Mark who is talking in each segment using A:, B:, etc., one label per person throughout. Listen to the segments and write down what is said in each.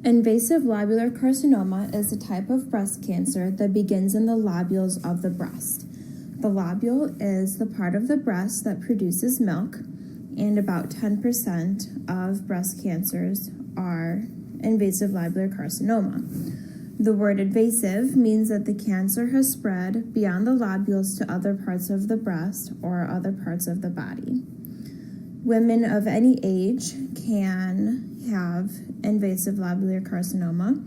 A: Invasive lobular carcinoma is a type of breast cancer that begins in the lobules of the breast. The lobule is the part of the breast that produces milk, and about 10% of breast cancers are invasive lobular carcinoma. The word invasive means that the cancer has spread beyond the lobules to other parts of the breast or other parts of the body. Women of any age can have invasive lobular carcinoma,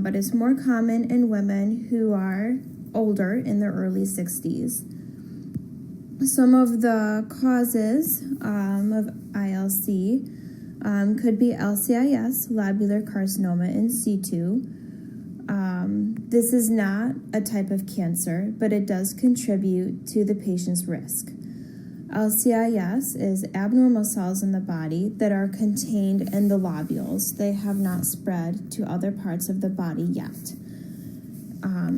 A: but it's more common in women who are older, in their early 60s. Some of the causes of ILC could be LCIS, lobular carcinoma in situ. This is not a type of cancer, but it does contribute to the patient's risk. LCIS is abnormal cells in the body that are contained in the lobules. They have not spread to other parts of the body yet.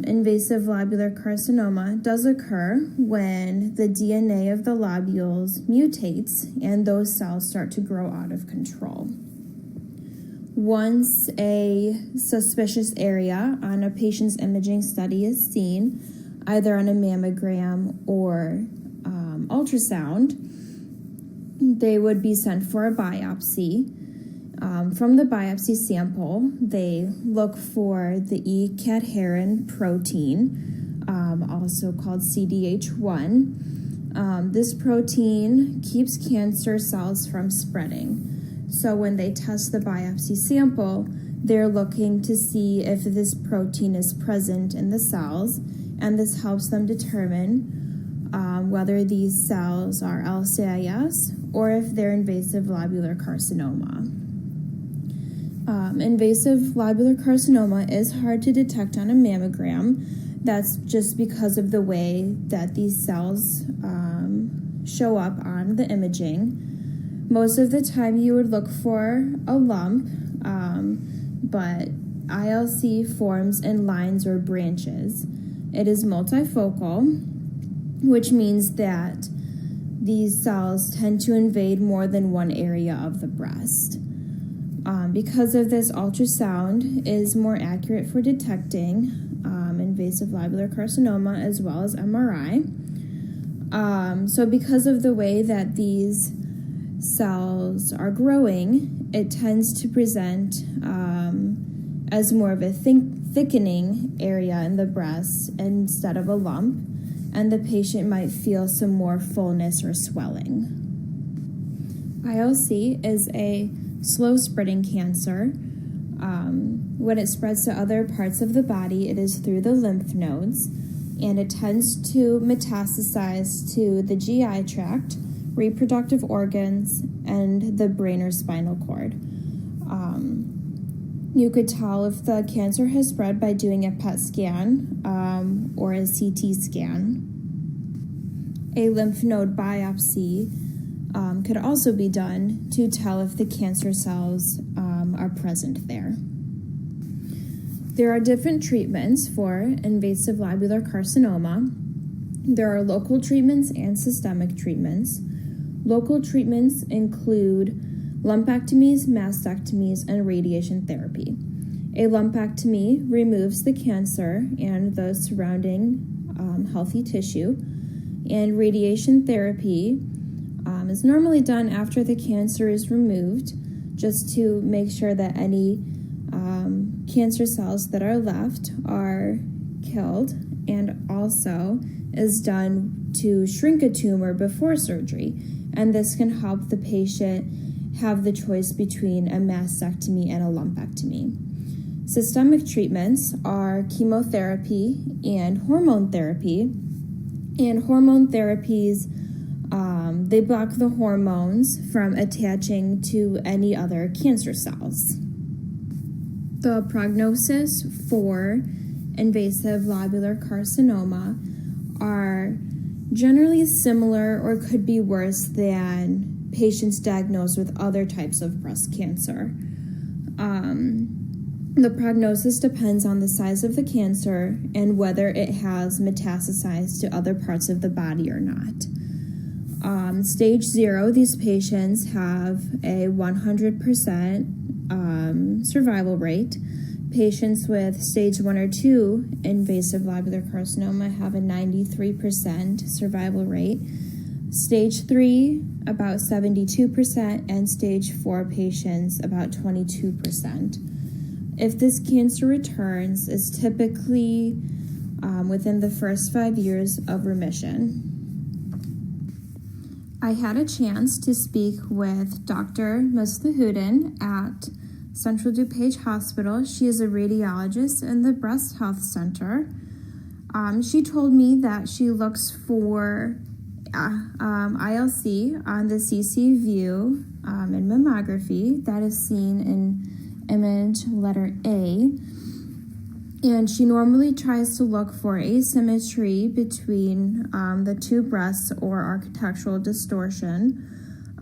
A: Invasive lobular carcinoma does occur when the DNA of the lobules mutates and those cells start to grow out of control. Once a suspicious area on a patient's imaging study is seen, either on a mammogram or ultrasound, they would be sent for a biopsy. From the biopsy sample, they look for the E-cadherin protein, also called CDH1. This protein keeps cancer cells from spreading. So when they test the biopsy sample, they're looking to see if this protein is present in the cells, and this helps them determine whether these cells are LCIS or if they're invasive lobular carcinoma. Invasive lobular carcinoma is hard to detect on a mammogram. That's just because of the way that these cells show up on the imaging. Most of the time you would look for a lump, but ILC forms in lines or branches. It is multifocal, which means that these cells tend to invade more than one area of the breast. Because of this, ultrasound is more accurate for detecting invasive lobular carcinoma as well as MRI. So because of the way that these cells are growing, it tends to present as more of a thickening area in the breast instead of a lump, and the patient might feel some more fullness or swelling. ILC is a slow-spreading cancer. When it spreads to other parts of the body, it is through the lymph nodes, and it tends to metastasize to the GI tract, reproductive organs, and the brain or spinal cord. You could tell if the cancer has spread by doing a PET scan or a CT scan. A lymph node biopsy could also be done to tell if the cancer cells are present there. There are different treatments for invasive lobular carcinoma. There are local treatments and systemic treatments. Local treatments include lumpectomies, mastectomies, and radiation therapy. A lumpectomy removes the cancer and the surrounding healthy tissue, and radiation therapy is normally done after the cancer is removed, just to make sure that any cancer cells that are left are killed, and also is done to shrink a tumor before surgery, and this can help the patient have the choice between a mastectomy and a lumpectomy. Systemic treatments are chemotherapy and hormone therapy. And hormone therapies, they block the hormones from attaching to any other cancer cells. The prognosis for invasive lobular carcinoma are generally similar or could be worse than patients diagnosed with other types of breast cancer. The prognosis depends on the size of the cancer and whether it has metastasized to other parts of the body or not. Stage 0, these patients have a 100% survival rate. Patients with stage 1 or 2 invasive lobular carcinoma have a 93% survival rate. Stage 3, about 72%, and stage 4 patients, about 22%. If this cancer returns, it's typically within the first 5 years of remission. I had a chance to speak with Dr. Muslihudin at Central DuPage Hospital. She is a radiologist in the Breast Health Center. She told me that she looks for ILC on the CC view in mammography that is seen in image letter A. And she normally tries to look for asymmetry between the two breasts or architectural distortion.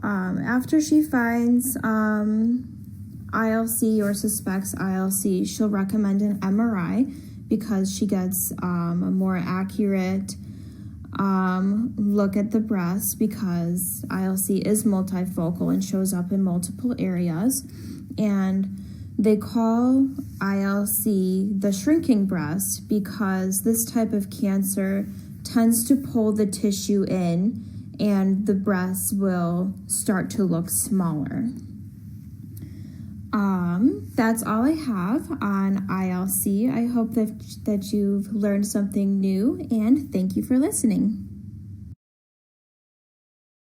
A: After she finds ILC or suspects ILC, she'll recommend an MRI because she gets a more accurate look at the breast, because ILC is multifocal and shows up in multiple areas. And they call ILC the shrinking breast because this type of cancer tends to pull the tissue in and the breast will start to look smaller. That's all I have on ILC. I hope that you've learned something new, and thank you for listening.